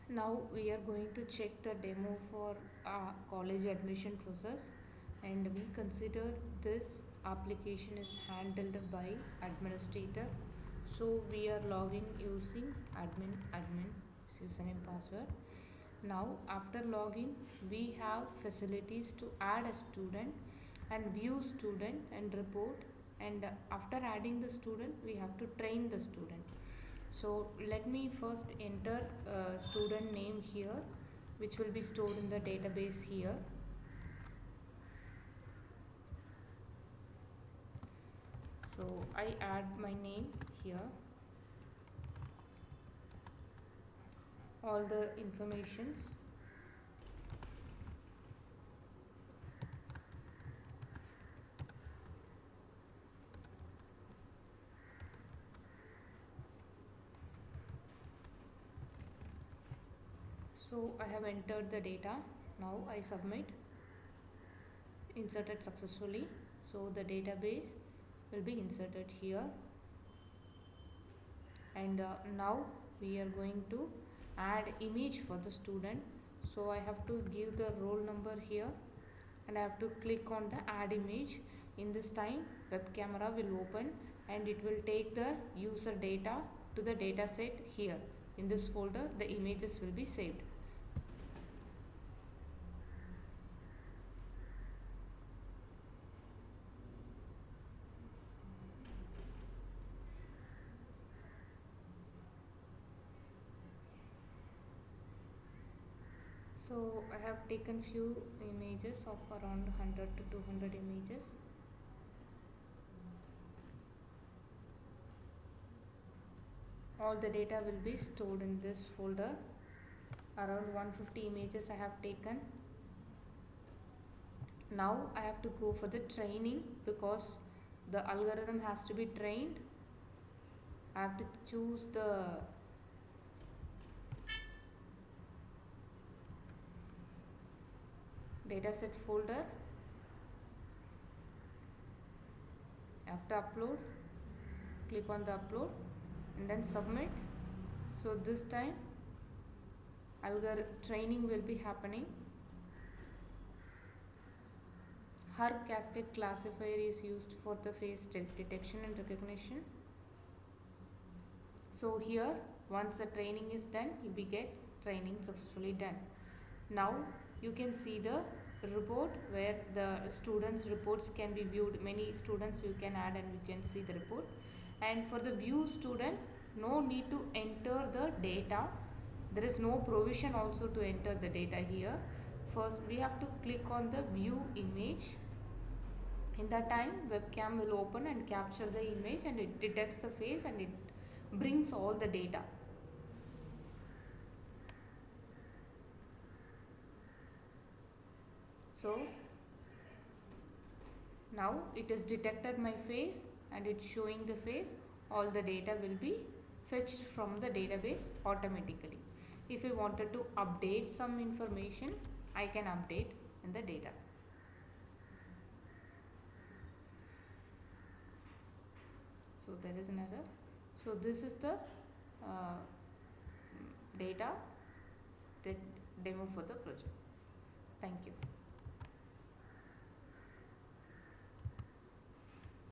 Now we are going to check the demo for college admission process, and we consider this application is handled by administrator. So we are logging using admin username password. Now after login we have facilities to add a student and view student and report, and after adding the student we have to train the student. So let me first enter student name here, which will be stored in the database here. So I add my name here, all the informations. So I have entered the data. Now I submit. Inserted successfully. So the database will be inserted here, and now we are going to add image for the student. So I have to give the roll number here, and I have to click on the add image. In this time web camera will open and it will take the user data to the data set here. In this folder the images will be saved. So I have taken few images of around 100 to 200 images. All the data will be stored in this folder. Around 150 images I have taken. Now I have to go for the training because the algorithm has to be trained. I have to choose the dataset folder. I have to upload. Click on the upload and then submit. So this time training will be happening. Her cascade classifier is used for the face detection and recognition. So here once the training is done, we get training successfully done. Now you can see the report where the students reports can be viewed. Many students you can add and you can see the report. And for the view student, no need to enter the data. There is no provision also to enter the data here. First we have to click on the view image. In that time webcam will open and capture the image, and it detects the face and it brings all the data. So now it is detected my face and it's showing the face. All the data will be fetched from the database automatically. If I wanted to update some information, I can update in the data. So there is an error. So this is the data, the demo for the project. Thank you.